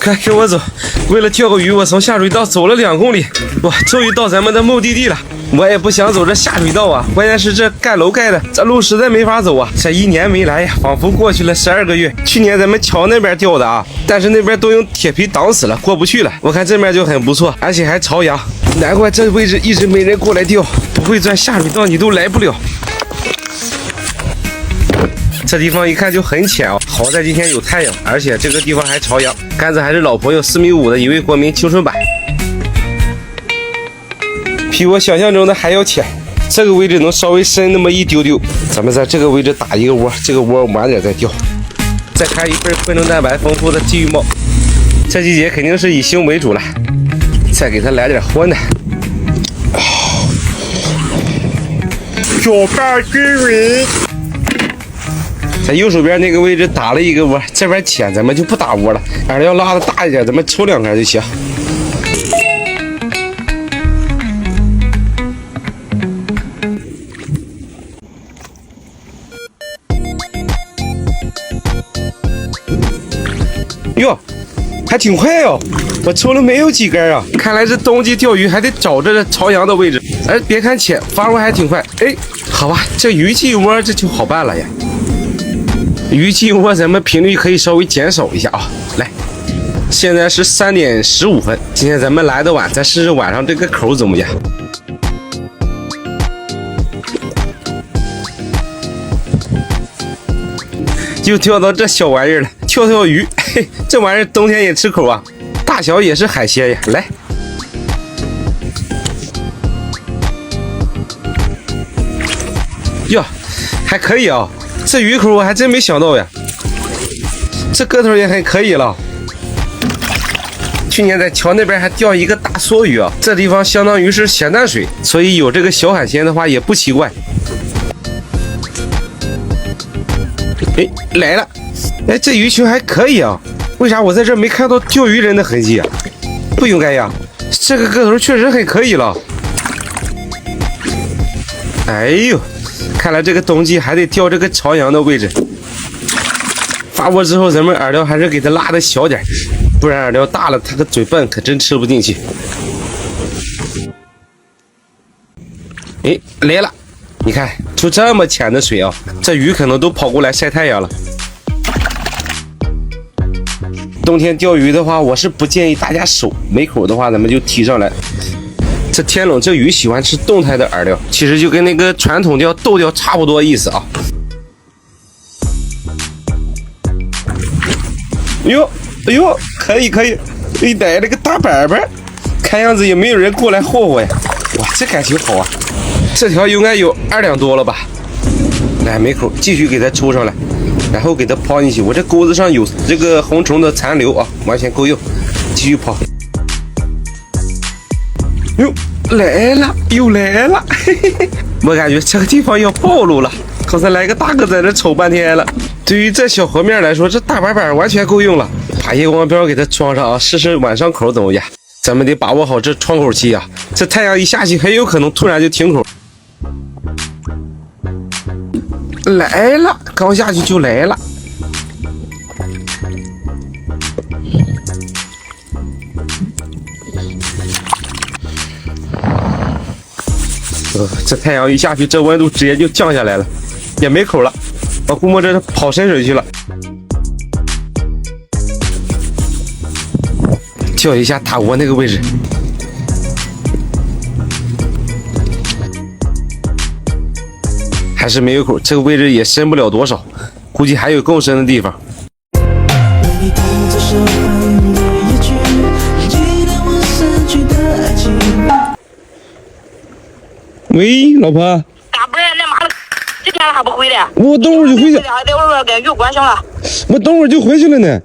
快跟我走！为了钓个鱼，我从下水道走了2公里，哇，终于到咱们的目的地了。我也不想走这下水道啊，关键是这盖楼盖的，这路实在没法走啊。这1年没来呀，仿佛过去了12个月。去年咱们桥那边钓的啊，但是那边都用铁皮挡死了，过不去了。我看这边就很不错，而且还朝阳，难怪这位置一直没人过来钓。不会钻下水道你都来不了。这地方一看就很浅啊，好在今天有太阳，而且这个地方还朝阳。杆子还是老朋友4.5米的一位国民青春版，比我想象中的还要浅。这个位置能稍微深那么一丢丢。咱们在这个位置打一个窝，这个窝晚点再钓。再开一份昆虫蛋白丰富的鲫鱼帽，这季节肯定是以腥为主了。再给它来点荤的。小半鲫鱼。在右手边那个位置打了一个窝，这边浅，咱们就不打窝了。饵料拉的大一点，咱们抽2根就行。哟，还挺快哦，我抽了没有几根啊。看来这冬季钓鱼还得找这朝阳的位置。哎，别看浅，发窝还挺快。哎，好吧，这鱼鲫窝这就好办了呀。鱼鲫窝咱们频率可以稍微减少一下啊。来，现在是3点15分，今天咱们来的晚，再试试晚上这个口怎么样。就钓到这小玩意儿了，跳鱼，嘿，这玩意儿冬天也吃口啊，大小也是海鲜呀。来，哟，还可以啊。这鱼口我还真没想到呀，这个头也很可以了。去年在桥那边还钓一个大梭鱼啊，这地方相当于是咸淡水，所以有这个小海鲜的话也不奇怪。哎，来了！哎，这鱼群还可以啊，为啥我在这没看到钓鱼人的痕迹啊？不应该呀，这个个头确实很可以了。哎呦！看来这个冬季还得钓这个朝阳的位置。发窝之后，咱们饵料还是给它拉的小点，不然饵料大了，它个嘴笨可真吃不进去。哎，来了！你看，就这么浅的水啊，这鱼可能都跑过来晒太阳了。冬天钓鱼的话，我是不建议大家手，没口的话咱们就提上来。这天冷，这鱼喜欢吃动态的饵料，其实就跟那个传统钓豆钓差不多意思啊。哟，哎呦，可以，一逮了个大板板，看样子也没有人过来霍霍呀。哇，这感情好啊！这条应该有2两多了吧？来，没口，继续给它抽上来，然后给它抛进去。我这钩子上有这个红虫的残留啊，完全够用，继续抛。哟，来了，又来了，嘿嘿嘿！我感觉这个地方要暴露了，刚才来个大哥在这瞅半天了。对于这小河面来说，这大板板完全够用了。把夜光标给它装上啊，试试晚上口怎么样。咱们得把握好这窗口期啊，这太阳一下去，很有可能突然就停口。来了，刚下去就来了。这太阳一下去，这温度直接就降下来了，也没口了。我估摸着跑深水去了。叫一下打窝那个位置，还是没有口。这个位置也深不了多少，估计还有更深的地方。喂，老婆。大不然那妈的，今天还不回来？我等会儿就回去。我跟鱼关上了。我等会儿就回去了呢。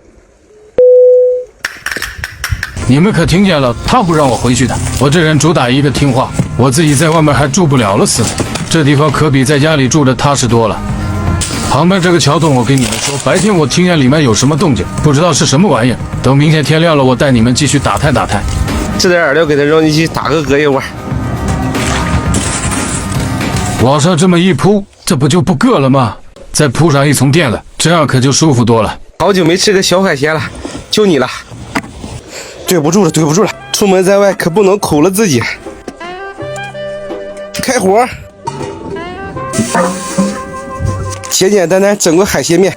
你们可听见了？他不让我回去的。我这人主打一个听话，我自己在外面还住不了了似的。这地方可比在家里住的踏实多了。旁边这个桥洞，我跟你们说，白天我听见里面有什么动静，不知道是什么玩意儿。等明天天亮了，我带你们继续打探打探。这点饵料给它扔进去，打个隔夜窝。往上这么一铺，这不就不硌了吗？再铺上一层垫子，这样可就舒服多了。好久没吃个小海鲜了，就你了。对不住了，对不住了，出门在外可不能抠了自己。开火，简简单单整个海鲜面，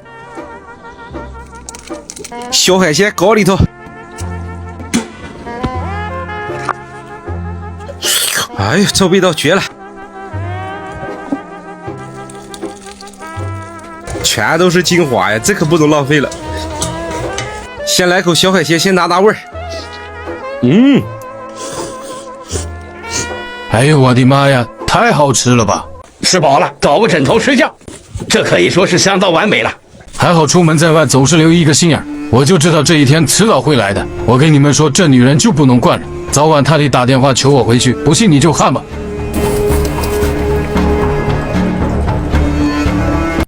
小海鲜搞里头。哎呀，这味道绝了！全都是精华呀，这可不能浪费了。先来口小海鲜，先拿味儿。哎呦我的妈呀，太好吃了吧！吃饱了，找个枕头睡觉，这可以说是相当完美了。还好出门在外总是留一个心眼，我就知道这一天迟早会来的。我跟你们说，这女人就不能惯着，早晚她得打电话求我回去，不信你就看吧。